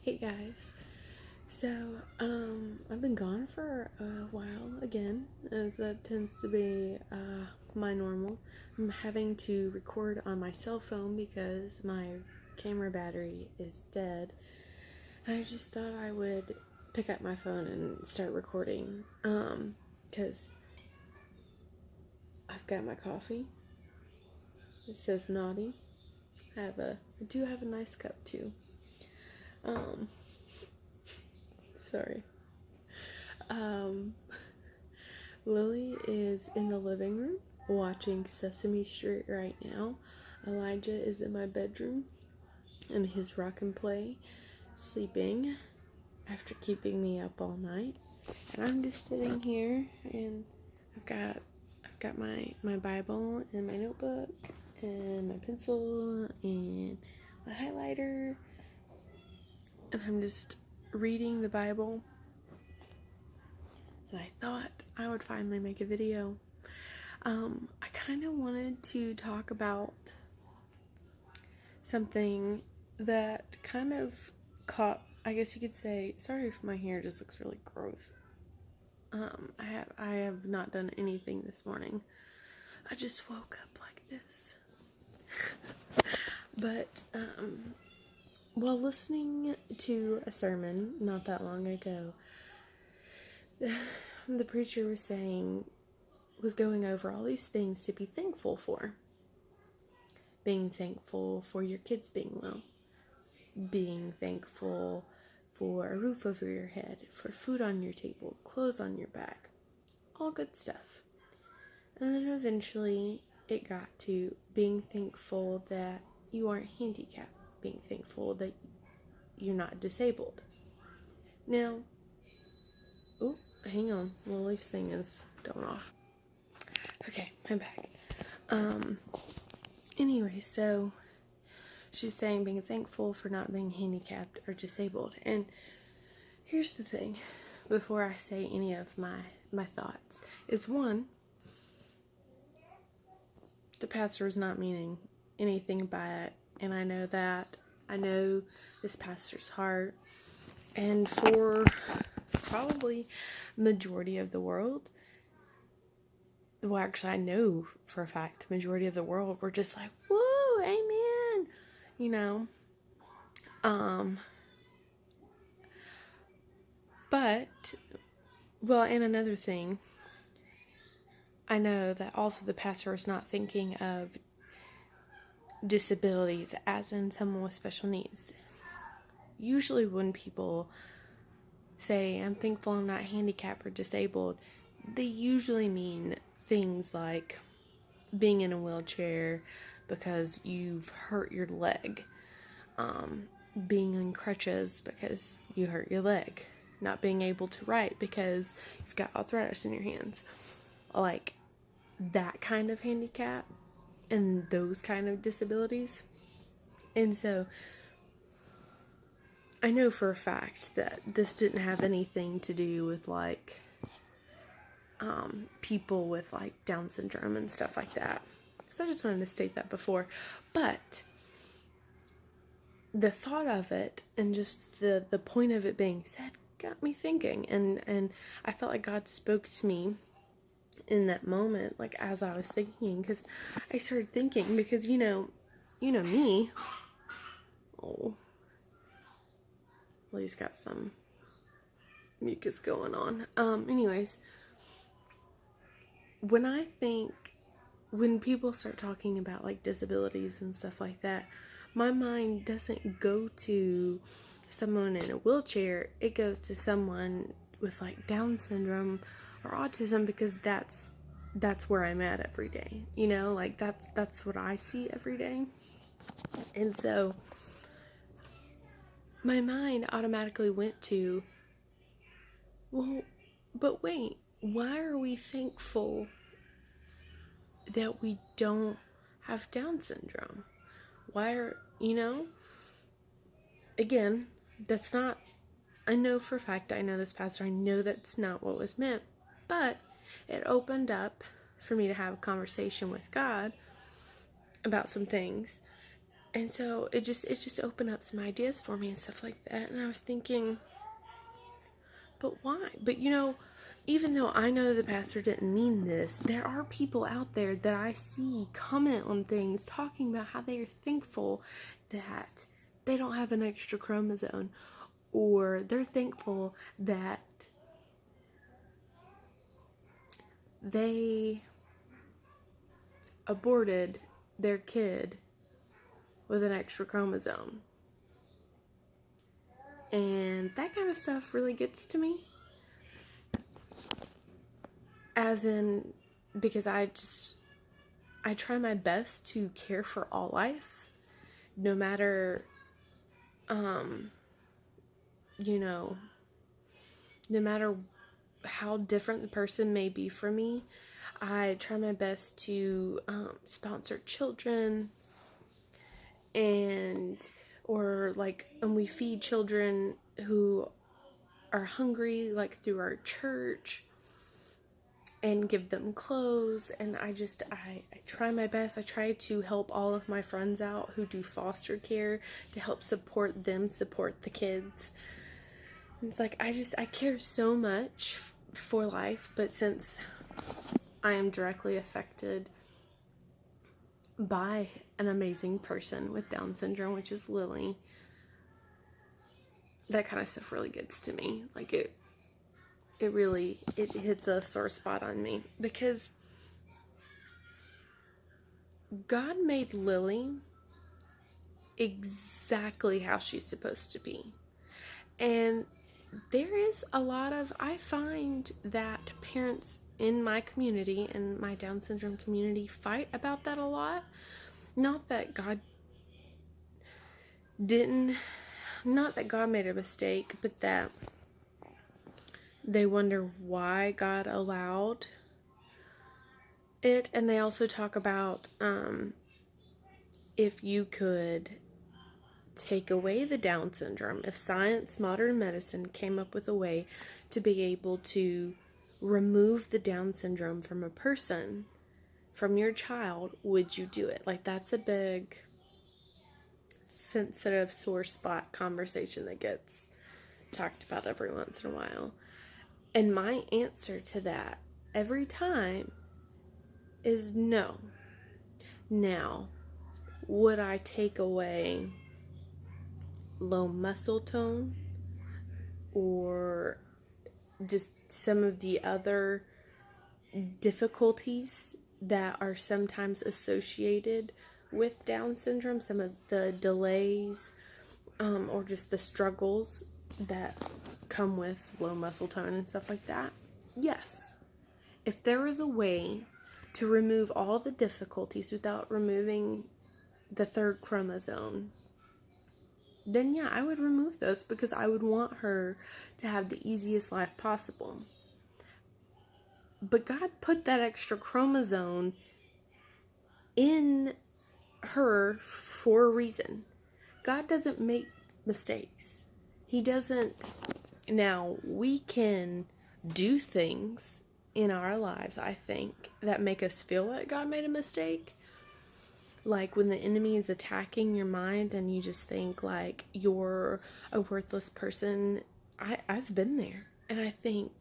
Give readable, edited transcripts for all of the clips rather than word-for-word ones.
Hey guys. So, I've been gone for a while again, as that tends to be my normal. I'm having to record on my cell phone because my camera battery is dead. I just thought I would pick up my phone and start recording, because I've got my coffee. It says naughty. I do have a nice cup too. Sorry. Lily is in the living room watching Sesame Street right now. Elijah is in my bedroom in his rock and play, sleeping after keeping me up all night. And I'm just sitting here, and I've got my Bible and my notebook and my pencil and my highlighter, and I'm just reading the Bible. And I thought I would finally make a video. I kind of wanted to talk about something that kind of caught, I guess you could say, sorry if my hair just looks really gross. I have not done anything this morning. I just woke up like this. But, while listening to a sermon not that long ago, the preacher was going over all these things to be thankful for. Being thankful for your kids being well. Being thankful for a roof over your head, for food on your table, clothes on your back. All good stuff. And then eventually it got to being thankful that you aren't handicapped. Being thankful that you're not disabled. Now, hang on. Lily's thing is going off. Okay, I'm back. Anyway, so she's saying being thankful for not being handicapped or disabled. And here's the thing, before I say any of my thoughts, is one, the pastor is not meaning anything by it. And I know that. I know this pastor's heart. And for probably majority of the world, well, actually, I know for a fact, majority of the world were just like, woo, amen, you know. But, well, and another thing, I know that also the pastor is not thinking of disabilities as in someone with special needs. Usually when people say, I'm thankful I'm not handicapped or disabled, they usually mean things like being in a wheelchair because you've hurt your leg, being on crutches because you hurt your leg, not being able to write because you've got arthritis in your hands, like that kind of handicap and those kind of disabilities. And so I know for a fact that this didn't have anything to do with like people with like Down syndrome and stuff like that. So I just wanted to state that before. But the thought of it and just the point of it being said got me thinking, and I felt like God spoke to me in that moment, like as I was thinking, because I started thinking, because you know me. Oh, well, he's got some mucus going on. Anyways, when people start talking about like disabilities and stuff like that, my mind doesn't go to someone in a wheelchair. It goes to someone with like Down syndrome or autism, because that's where I'm at every day. You know, like that's what I see every day. And so my mind automatically went to, well, but wait, why are we thankful that we don't have Down syndrome? Why are, again, that's not, I know for a fact, I know this pastor, I know that's not what was meant, but it opened up for me to have a conversation with God about some things. And so it just opened up some ideas for me and stuff like that. And I was thinking, but why? But even though I know the pastor didn't mean this, there are people out there that I see comment on things talking about how they are thankful that they don't have an extra chromosome, or they're thankful that they aborted their kid with an extra chromosome. And that kind of stuff really gets to me. As in, because I try my best to care for all life, no matter, no matter how different the person may be from me. I try my best to sponsor children, and we feed children who are hungry, like through our church, and give them clothes. And I try my best. I try to help all of my friends out who do foster care to help support them, support the kids. And it's like, I care so much for life, but since I am directly affected by an amazing person with Down syndrome, which is Lily, that kind of stuff really gets to me. Like, it really hits a sore spot on me, because God made Lily exactly how she's supposed to be. And there is a lot of, I find that parents in my community, in my Down syndrome community, fight about that a lot. Not that God made a mistake, but that they wonder why God allowed it. And they also talk about if you could take away the Down syndrome, if science, modern medicine came up with a way to be able to remove the Down syndrome from a person, from your child, would you do it? Like, that's a big, sensitive, sore spot conversation that gets talked about every once in a while. And my answer to that every time is no. Now, would I take away low muscle tone, or just some of the other difficulties that are sometimes associated with Down syndrome, some of the delays, or just the struggles that come with low muscle tone and stuff like that? Yes. If there was a way to remove all the difficulties without removing the third chromosome, then yeah, I would remove those, because I would want her to have the easiest life possible. But God put that extra chromosome in her for a reason. God doesn't make mistakes. He doesn't. Now, we can do things in our lives, I think, that make us feel like God made a mistake. Like when the enemy is attacking your mind and you just think like you're a worthless person. I've been there. And I think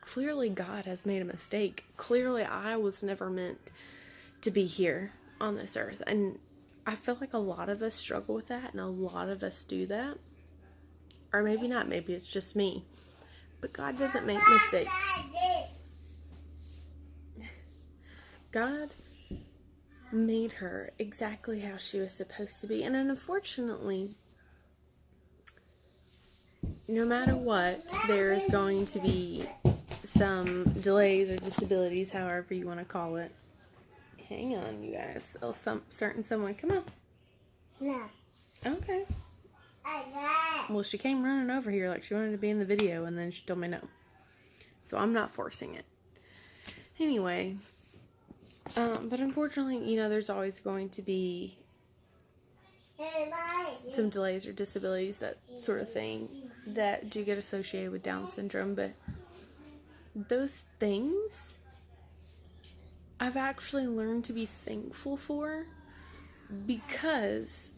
clearly God has made a mistake. Clearly I was never meant to be here on this earth. And I feel like a lot of us struggle with that, and a lot of us do that. Or maybe not. Maybe it's just me. But God doesn't make mistakes. God made her exactly how she was supposed to be. And unfortunately, no matter what, there's going to be some delays or disabilities, however you want to call it. Hang on, you guys. Oh, someone, come on. No. Okay. Well, she came running over here like she wanted to be in the video, and then she told me no. So I'm not forcing it. Anyway, but unfortunately, there's always going to be some delays or disabilities, that sort of thing, that do get associated with Down syndrome. But those things I've actually learned to be thankful for, because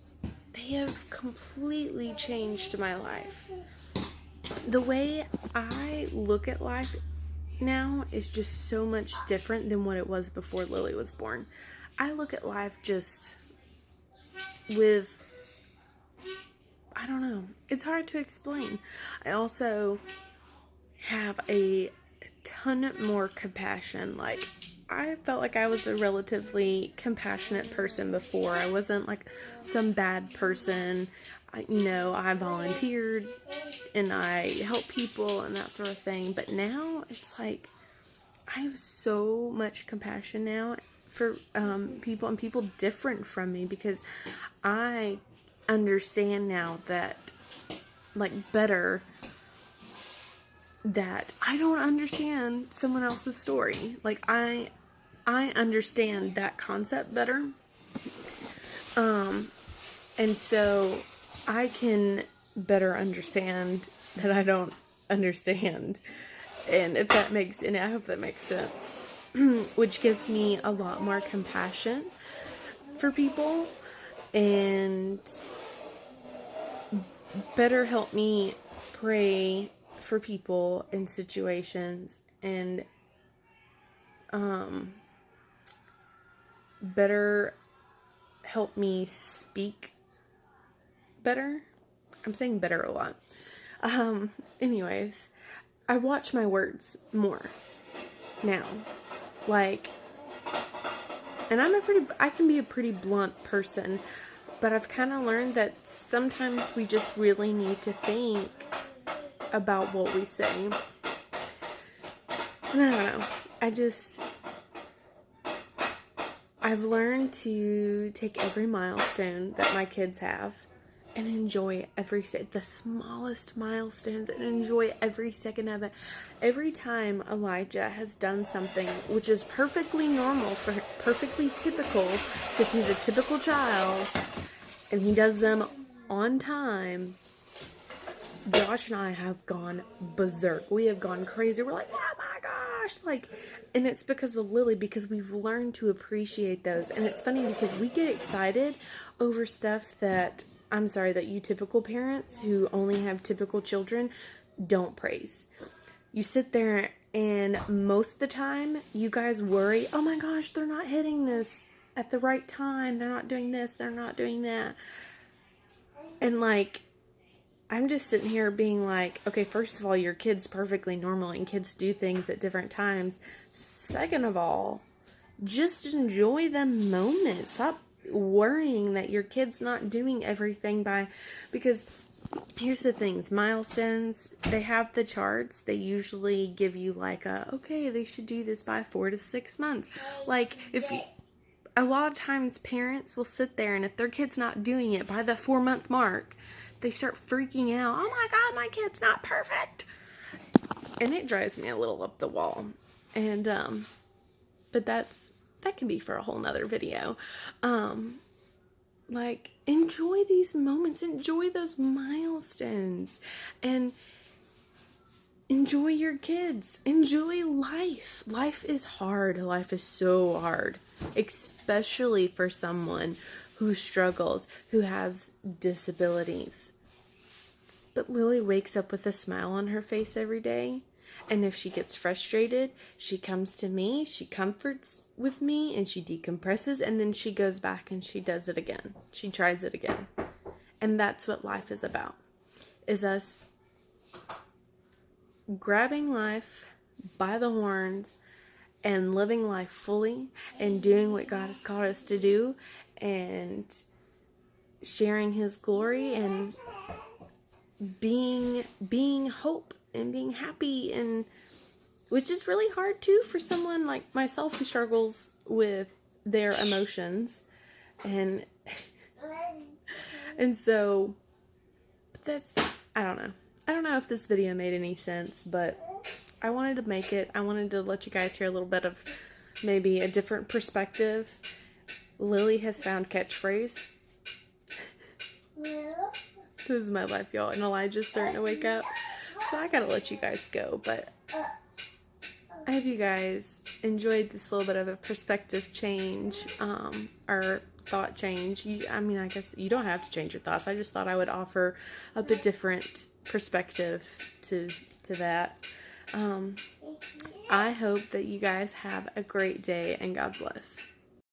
they have completely changed my life. The way I look at life now is just so much different than what it was before Lily was born. I look at life just with, I don't know, it's hard to explain. I also have a ton more compassion. Like, I felt like I was a relatively compassionate person before. I wasn't like some bad person. I volunteered and I help people and that sort of thing. But now it's like I have so much compassion now for people and people different from me, because I understand now that, like, better, that I don't understand someone else's story. Like, I understand that concept better. And so I can better understand that I don't understand. And I hope that makes sense. Which gives me a lot more compassion for people and better help me pray for people in situations, and better help me speak better. I'm saying better a lot. Anyways, I watch my words more now. Like, and I can be a pretty blunt person, but I've kind of learned that sometimes we just really need to think about what we say. And I don't know. I've learned to take every milestone that my kids have and enjoy the smallest milestones, and enjoy every second of it. Every time Elijah has done something which is perfectly normal, perfectly typical, because he's a typical child, and he does them on time, Josh and I have gone berserk. We have gone crazy. We're like, oh my gosh, like, and it's because of Lily, because we've learned to appreciate those. And it's funny because we get excited over stuff that you typical parents who only have typical children don't praise. You sit there and most of the time you guys worry, oh my gosh, they're not hitting this at the right time. They're not doing this. They're not doing that. And like, I'm just sitting here being like, okay, first of all, your kid's perfectly normal and kids do things at different times. Second of all, just enjoy the moment. Stop worrying that your kid's not doing everything because here's the things, milestones, they have the charts. They usually give you like okay, they should do this by 4 to 6 months. Like, a lot of times parents will sit there and if their kid's not doing it by the 4-month mark, they start freaking out. Oh my God, my kid's not perfect. And it drives me a little up the wall. And, but that can be for a whole nother video. Like, enjoy these moments, enjoy those milestones, and enjoy your kids, enjoy life. Life is hard. Life is so hard, especially for someone who struggles, who has disabilities. But Lily wakes up with a smile on her face every day. And if she gets frustrated, she comes to me, she comforts with me, and she decompresses, and then she goes back and she does it again. She tries it again. And that's what life is about. Is us grabbing life by the horns and living life fully and doing what God has called us to do and sharing His glory and being hope and being happy, and which is really hard too for someone like myself who struggles with their emotions, and so that's, I don't know if this video made any sense, but I wanted to make it. I wanted to let you guys hear a little bit of maybe a different perspective. Lily has found catchphrase. This is my life, y'all, and Elijah's starting to wake up, so I gotta let you guys go, but I hope you guys enjoyed this little bit of a perspective change, or thought change. I guess you don't have to change your thoughts. I just thought I would offer a bit different perspective to that. I hope that you guys have a great day, and God bless.